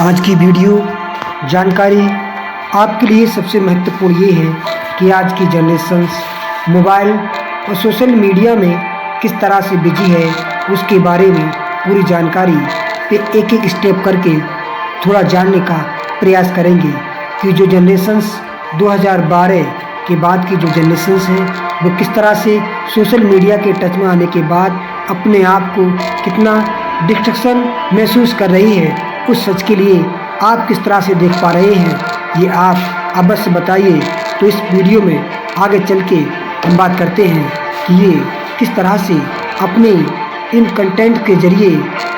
आज की वीडियो जानकारी आपके लिए सबसे महत्वपूर्ण ये है कि आज की जनरेशन्स मोबाइल और सोशल मीडिया में किस तरह से बिजी है, उसके बारे में पूरी जानकारी पे एक एक स्टेप करके थोड़ा जानने का प्रयास करेंगे कि जो जनरेशन्स 2012 के बाद की जो जनरेशन्स हैं वो किस तरह से सोशल मीडिया के टच में आने के बाद अपने आप को कितना डिस्ट्रैक्शन महसूस कर रही है। उस सच के लिए आप किस तरह से देख पा रहे हैं, ये आप अवश्य बताइए। तो इस वीडियो में आगे चल के हम बात करते हैं कि ये किस तरह से अपने इन कंटेंट के जरिए,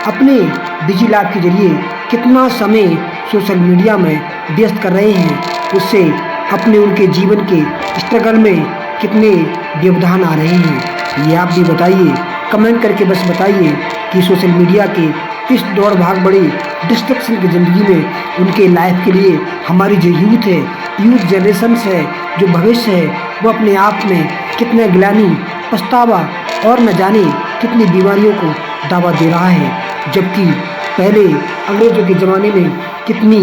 अपने बिजी लाइफ के जरिए कितना समय सोशल मीडिया में व्यस्त कर रहे हैं, उससे अपने उनके जीवन के स्ट्रगल में कितने व्यवधान आ रहे हैं, ये आप भी बताइए। कमेंट करके बस बताइए कि सोशल मीडिया के इस दौड़ भाग बड़ी डिस्ट्रक्शन की ज़िंदगी में उनके लाइफ के लिए हमारी जो यूथ है, यूथ जनरेशन्स है, जो भविष्य है, वो अपने आप में कितने ग्लानि, पछतावा और न जाने कितनी बीमारियों को दावा दे रहा है। जबकि पहले अंग्रेज़ों के ज़माने में कितनी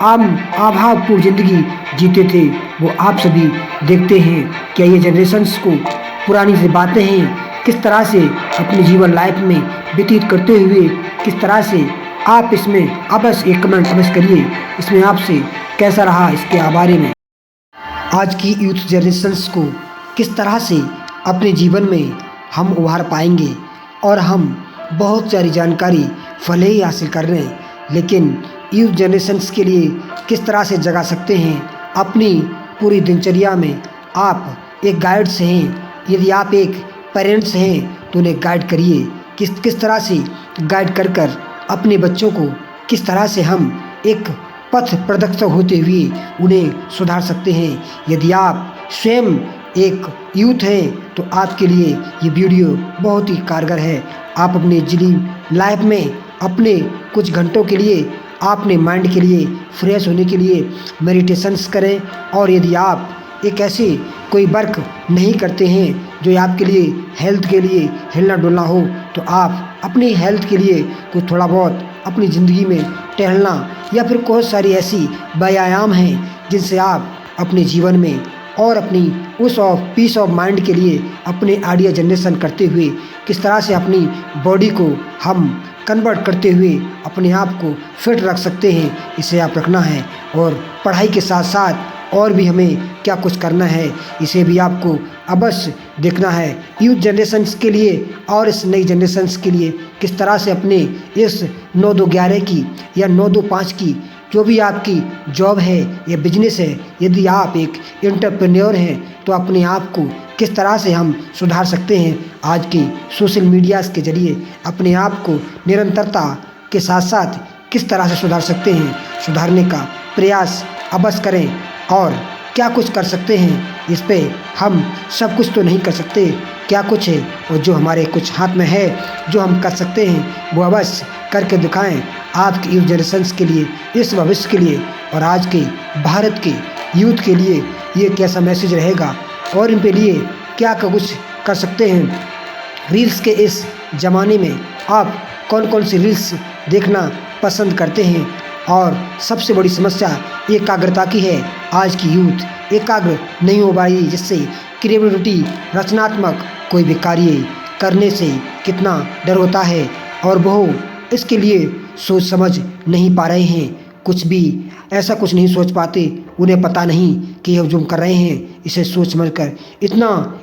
आभावपूर्ण ज़िंदगी जीते थे, वो आप सभी देखते हैं। क्या ये जनरेशन्स को पुरानी से बातें हैं किस तरह से अपनी जीवन लाइफ में व्यतीत करते हुए, किस तरह से आप इसमें अवश्य एक कमेंट अवश्य करिए, इसमें आपसे कैसा रहा इसके बारे में। आज की यूथ जनरेशन्स को किस तरह से अपने जीवन में हम उभार पाएंगे, और हम बहुत सारी जानकारी भले ही हासिल कर रहे हैं, लेकिन यूथ जनरेशन्स के लिए किस तरह से जगा सकते हैं अपनी पूरी दिनचर्या में। आप एक गाइड्स हैं, यदि आप एक पेरेंट्स हैं तो उन्हें गाइड करिए, किस तरह से गाइड कर अपने बच्चों को किस तरह से हम एक पथ प्रदर्शक होते हुए उन्हें सुधार सकते हैं। यदि आप स्वयं एक यूथ हैं तो आपके लिए ये वीडियो बहुत ही कारगर है। आप अपने जिली लाइफ में अपने कुछ घंटों के लिए, अपने माइंड के लिए फ्रेश होने के लिए मेडिटेशंस करें। और यदि आप एक ऐसे कोई वर्क नहीं करते हैं जो आपके लिए हेल्थ के लिए हिलना डुलना हो, तो आप अपनी हेल्थ के लिए कुछ थोड़ा बहुत अपनी ज़िंदगी में टहलना, या फिर बहुत सारी ऐसी व्यायाम हैं जिनसे आप अपने जीवन में और अपनी उस पीस ऑफ माइंड के लिए अपने आइडिया जनरेशन करते हुए किस तरह से अपनी बॉडी को हम कन्वर्ट करते हुए अपने आप को फिट रख सकते हैं, इसे आप रखना है। और पढ़ाई के साथ साथ और भी हमें क्या कुछ करना है, इसे भी आपको अवश्य देखना है। यूथ जनरेशन्स के लिए और इस नई जनरेशन्स के लिए किस तरह से अपने इस 9-2-11 की या 9-2-5 की जो भी आपकी जॉब है या बिजनेस है, यदि आप एक एंटरप्रेन्योर हैं तो अपने आप को किस तरह से हम सुधार सकते हैं। आज के सोशल मीडियाज़ के ज़रिए अपने आप को निरंतरता के साथ साथ किस तरह से सुधार सकते हैं, सुधारने का प्रयास अवश्य करें। और क्या कुछ कर सकते हैं, इस पे हम सब कुछ तो नहीं कर सकते, क्या कुछ है और जो हमारे कुछ हाथ में है जो हम कर सकते हैं वो अवश्य करके दिखाएं आपकी यूथ जनरेशन्स के लिए, इस भविष्य के लिए। और आज के भारत के यूथ के लिए ये कैसा मैसेज रहेगा और इन पे लिए क्या कुछ कर सकते हैं। रील्स के इस ज़माने में आप कौन कौन सी रील्स देखना पसंद करते हैं, और सबसे बड़ी समस्या एकाग्रता की है। आज की यूथ एकाग्र नहीं हो पाई, जिससे क्रिएटिविटी, रचनात्मक कोई भी कार्य करने से कितना डर होता है, और वो इसके लिए सोच समझ नहीं पा रहे हैं, कुछ भी ऐसा कुछ नहीं सोच पाते। उन्हें पता नहीं कि ये जो कर रहे हैं इसे सोच समझ कर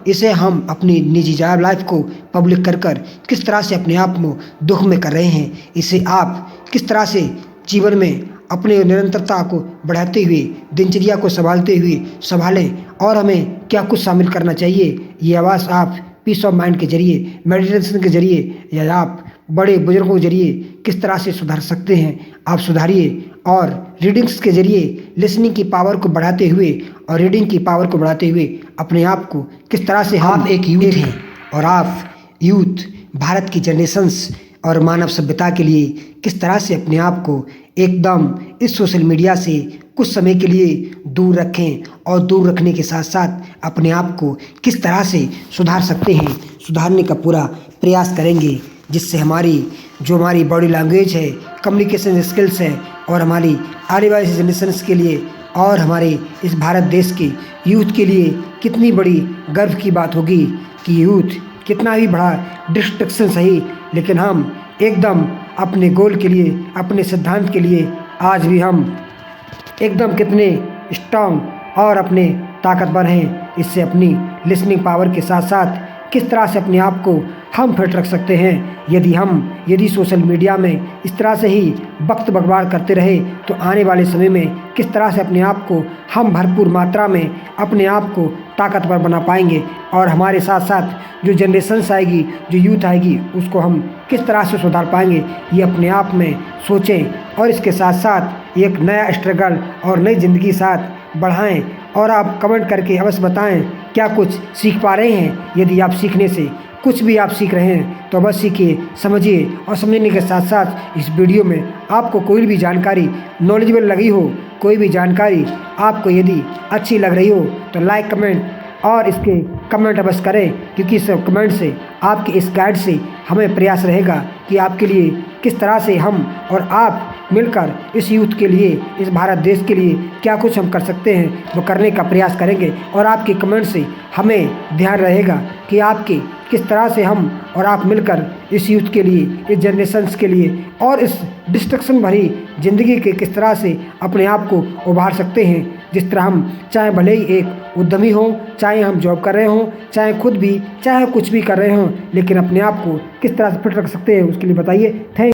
इसे हम अपनी निजी लाइफ को पब्लिक कर किस तरह से अपने आप को दुख में कर रहे हैं। इसे आप किस तरह से जीवन में अपने निरंतरता को बढ़ाते हुए, दिनचर्या को संभालें, और हमें क्या कुछ शामिल करना चाहिए, ये आवाज़ आप पीस ऑफ माइंड के जरिए, मेडिटेशन के जरिए, या आप बड़े बुजुर्गों के जरिए किस तरह से सुधार सकते हैं, आप सुधारिए। और रीडिंग्स के जरिए लिसनिंग की पावर को बढ़ाते हुए और रीडिंग की पावर को बढ़ाते हुए अपने आप को किस तरह से आप एक यूथ हैं, और आप यूथ भारत की जनरेशन्स और मानव सभ्यता के लिए किस तरह से अपने आप को एकदम इस सोशल मीडिया से कुछ समय के लिए दूर रखें, और दूर रखने के साथ साथ अपने आप को किस तरह से सुधार सकते हैं, सुधारने का पूरा प्रयास करेंगे। जिससे हमारी बॉडी लैंग्वेज है, कम्युनिकेशन स्किल्स है और हमारी आने वाली जनरेशन्स के लिए और हमारे इस भारत देश के यूथ के लिए कितनी बड़ी गर्व की बात होगी कि यूथ कितना भी बड़ा डिस्ट्रक्शन सही, लेकिन हम एकदम अपने गोल के लिए, अपने सिद्धांत के लिए आज भी हम एकदम कितने स्ट्रांग और अपने ताकतवर हैं। इससे अपनी लिसनिंग पावर के साथ साथ किस तरह से अपने आप को हम फिट रख सकते हैं। यदि सोशल मीडिया में इस तरह से ही वक्त बर्बाद करते रहे तो आने वाले समय में किस तरह से अपने आप को हम भरपूर मात्रा में अपने आप को ताकतवर बना पाएंगे और हमारे साथ साथ जो जनरेशन्स आएगी, जो यूथ आएगी, उसको हम किस तरह से सुधार पाएंगे, ये अपने आप में सोचें और इसके साथ साथ एक नया स्ट्रगल और नई ज़िंदगी साथ बढ़ाएं। और आप कमेंट करके अवश्य बताएं क्या कुछ सीख पा रहे हैं। यदि आप सीखने से कुछ भी आप सीख रहे हैं तो अवश्य सीखिए, समझिए और समझने के साथ साथ इस वीडियो में आपको कोई भी जानकारी नॉलेजेबल लगी हो, कोई भी जानकारी आपको यदि अच्छी लग रही हो तो लाइक, कमेंट और इसके कमेंट अवश्य करें, क्योंकि इस कमेंट से, आपके इस गाइड से हमें प्रयास रहेगा कि आपके लिए किस तरह से हम और आप मिलकर इस यूथ के लिए, इस भारत देश के लिए क्या कुछ हम कर सकते हैं, वो करने का प्रयास करेंगे। और आपके कमेंट से हमें ध्यान रहेगा कि आपके किस तरह से हम और आप मिलकर इस यूथ के लिए, इस जनरेशन्स के लिए और इस डिस्ट्रक्शन भरी ज़िंदगी के किस तरह से अपने आप को उभार सकते हैं। जिस तरह हम चाहे भले ही एक उद्यमी हों, चाहे हम जॉब कर रहे हों, चाहे खुद भी, चाहे कुछ भी कर रहे हों, लेकिन अपने आप को किस तरह से फिट रख सकते हैं उसके लिए बताइए। थैंक